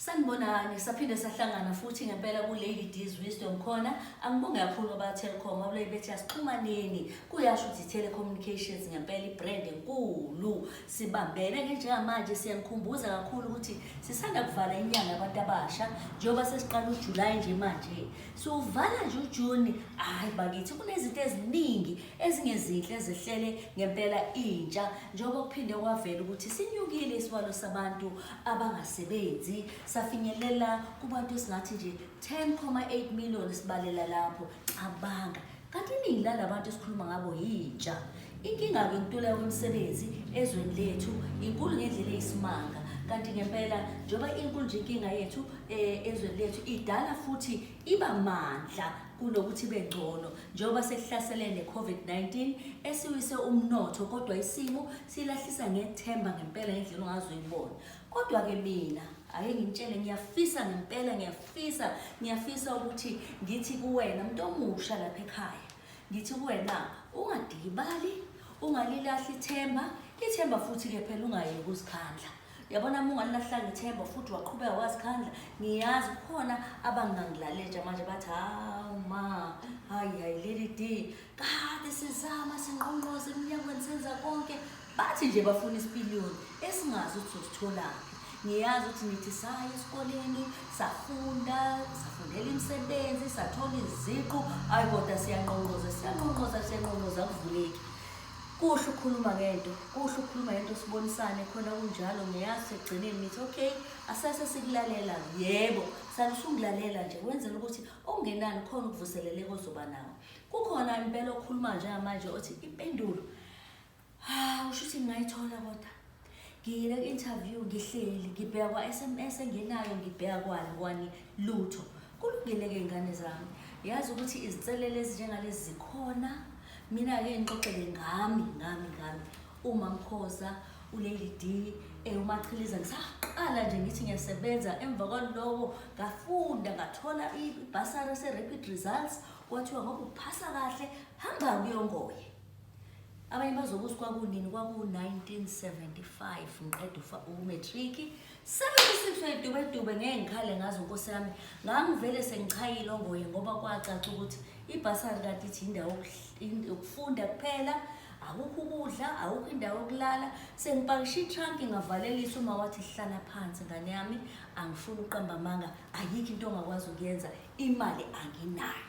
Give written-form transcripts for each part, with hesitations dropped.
Sanibonani, saphinde sahlangana futhi ngempela ku-Lady D's Wisdom khona. Angibonge kakhulu aba-Telkom, abulayi bethi asixhumaneni. Kuyasho ukuthi telecommunications ngempela i-brand enkulu. Sibambene njengamanje siyanikhumbuza kakhulu ukuthi sisanda kuvala inyanga yabantu abasha. Njengoba sesiqala uJulayi nje manje. Siwuvala nje uJuni. Hayi bakithi kunezinto eziningi ezingezinhle ezihlele ngempela intsha. Njengoba kuphinde kwavela ukuthi sinyukile isibalo sabantu abangasebenzi. Safinyelela kubantu esingathi nje 10.8 million sibalela lapho cabanga kanti iningi lalabantu esikhuluma ngabo yintsha. Inkinga ke ngitula kwemisebenzi ezweni lethu inkulu ngendlela eyisimanga kanti ngempela njengoba inkulu nje inkinga yethu ezweni lethu idala futhi iba mandla kunokuthi bengcono njengoba sekuhlaselene COVID-19 esiwise umnotho kodwa isimo silahlisa ngethemba ngempela ngendlela ongazoyibona. Kodwa ke mina ake ngimtshele ngiyafisa ngempela ngiyafisa ukuthi ngithi kuwena umuntu omusha lapha ekhaya ngithi kuwena ungadikibali ungalilahla ithemba futhi ke phela ungayeki ukuzikhandla. Yabona uma ungalilahlanga ithemba futhi waqhubeka wazikhandla ngiyazi khona abangangilalela manje bathi hayi Lady D kade sizama sinqonqoze eminyakweni senza konke bathi nje bafuna isipiliyoni esingazi ukuthi usitholaphi. Ngiyazi ukuthi nithi saya esikoleni safundela imisebenzi sathola iziqu hayi kodwa siyanqonqoza kuvuleki. Kuhle ukukhuluma ngento sibonisane khona kunjalo ngiyazi sekugcineni nithi okay asase sikulalela yebo salusungulalela nje wenzela ukuthi okungenani khona ukuvuseleleka ozoba nawo. Kukhona impela okukhuluma njengamanje othi impendulo usho ukuthi ngayithola kodwa ngiyile ku-interview ngihleli ngibheka kwa-SMS engenayo ngibheka kwani lutho. Kulungile ke ingane zami yazi ukuthi izinselele ezinjengalezi zikhona. Mina-ke ngixoxele ngami uma Mkhoza uLady D uMachiliza ngisaqala nje ngithi ngiyasebenza emva kwaloko ngafunda ngathola ibhasari se-rapid results kwathiwa ngoba uphasa kahle hamba kuyongoye. Abanye bazobuza kwakunini kwaku-1975 ngiqeda umatric 76 dube ngeke ngikhale ngazo Nkosi yami ngangivele sengichayile ongoye ngoba kwacaca ukuthi ibhasari kanti ithi indawo yokufunda kuphela akukho ukudla akukho indawo yokulala sengipakisha itrunk ngavaleliswa uma wathi hlala phansi ngane yami angifuni uqamba amanga ayikho into ongakwazi ukuyenza imali anginayo.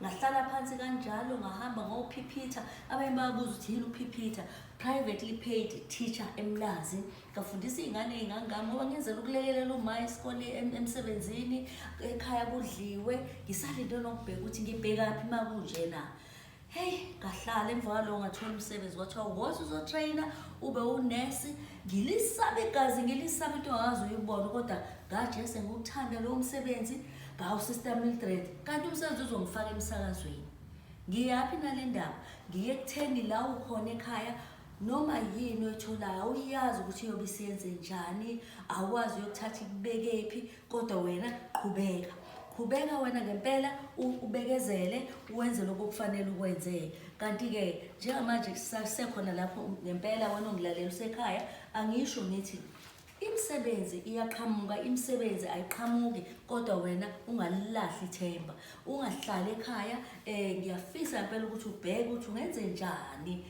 Ngahlala phansi kanjalo ngahamba ngophipitha abanye babuza ukuthi yini uphipitha privately paid teacher eMlazi ngafundisa izingane ezingangami ngoba ngenzela ukulekelela uma esikoleni emsebenzini ekhaya kudliwe ngisalinde nokubheka ukuthi ngibhekaphi makunjena. Hey ngahlala emva kwaloko ngathola umsebenzi kwathiwa woza uzotrainer ube unesi ngilisaba igazi ngilisaba into ongazi uyibona kodwa ngaje sengikuthanda lo msebenzi bawu Sister Mildred kanti umsebenzi uzongifaka emsakazweni. Ngiyaphi nale ndaba ngiye kutheni la ukhona ekhaya noma yini oyitholayo uyazi ukuthi iyobe isiyenze njani awazi uyokuthatha ikubekephi kodwa wena qhubeka wena ngempela ubekezele uwenze lokho kufanele ukwenze. Kanti ke njengamanje sisekhona lapho ngempela wena ongilalela usekhaya angisho ngithi imisebenzi iyaqhamuka imisebenzi ayiqhamuki kodwa wena ungalilahla ithemba ungahlali ekhaya. Ngiyafisa impela ukuthi ubheke ukuthi ungenze njani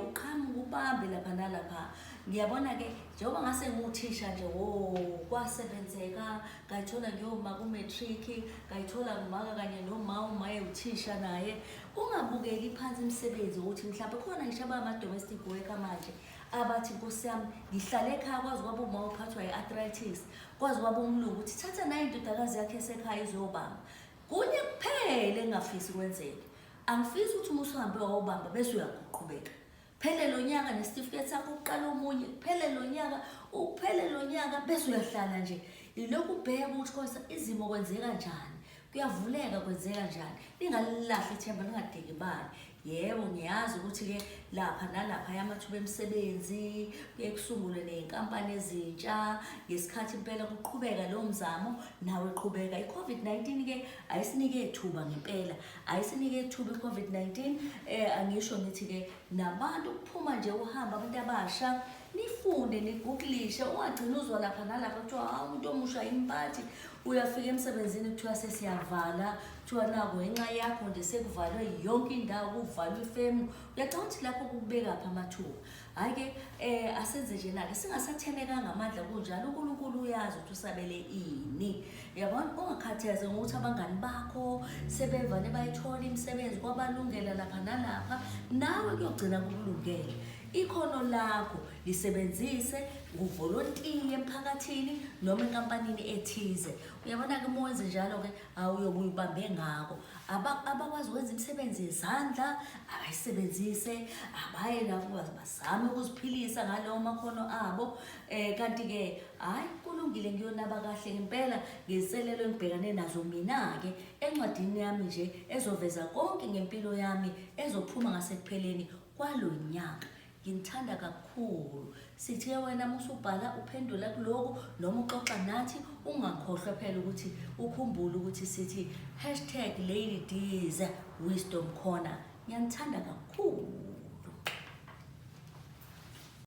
uqhamuka ubambe lapha nalapha. Ngiyabona ke njengoba ngase nguthisha nje kwasebenzeka ngayithola ngiyoma ku-matric ngayithola ngumaka kanye noma uthisha naye ungabukeli phansi imisebenzi ukuthi mhlawumbe khona ngisho ama-domestic worker manje abathi Nkosi yami ngihlale ekhaya kwazi kwaba uma uphathwa i-arthritis kwazi kwaba umlungu ukuthi thatha nayo indodakazi yakhe esekhaya izobamba kunye kuphela engafisi kwenzeke. Angifisi ukuthi uma usuhambe wawubamba bese uyaqhubeka phele lo nyaka nesitifiketi sakho uqala omunye phele lo nyaka bese uyahlala nje ilokhu ubheka ukuthi Nkosi izimo kwenzeka kanjani kuyavuleka kwenzeka njani. Ningalilahla ithemba ningadikibali. Yebo ngiyazi ukuthi ke lapha nalapha yamathuba emisebenzi kuye kusungulwe nezinkampani ezintsha ngesikhathi impela kuqhubeka lo mzamo nawe qhubeka. I-COVID-19 ke ayisinike ithuba ngempela ayisinike ithuba i-COVID-19 angisho ngithi ke nabantu kuphuma nje uhamba abantu abasha nifunde nigugulishe, ungagcina uzwa lapha nalapha kuthiwa hawu umuntu omusha imphathi. Uyafika emsebenzini kuthiwa sesiyavala, kuthiwa naku ngenxa yakho nje sekuvalwe yonke indawo, kuvalwe ifemu. Uyacabanga ukuthi lapho kubeka amathuba. Hhayi-ke asenze nje nake singasathenekanga amandla kunjalo, uNkulunkulu uyazi ukuthi usabele ini. Yabona, ungakhathazeki ngokuthi abangani bakho sebevane bayithola imisebenzi kwabalungela lapha nalapha, nawe kuyogcina kukulungele. Ikhono lakho lisebenzise, nguvolontiye emphakathini noma enkampanini ethize. Uyabona-ke uma wenze njalo-ke awuyobuye ubambe ngako. Abakwazi ukwenza imisebenzi yezandla abayisebenzise, abaye lapho bazame ukuziphilisa ngalawo makhono abo. Kanti-ke hhayi kulungile, ngiyonaba kahle ngempela ngezinselelo engibhekane nazo mina-ke encwadini yami nje ezoveza konke ngempilo yami ezophuma ngasekupheleni kwalo nyaka. Nginithanda kakhulu. Sithi-ke wena uma usubhala uphendula kuloko noma uxoxa nathi, ungakhohlwa phela ukuthi ukhumbule ukuthi sithi #LadyD's Wisdom Corner. Ngiyanithanda kakhulu.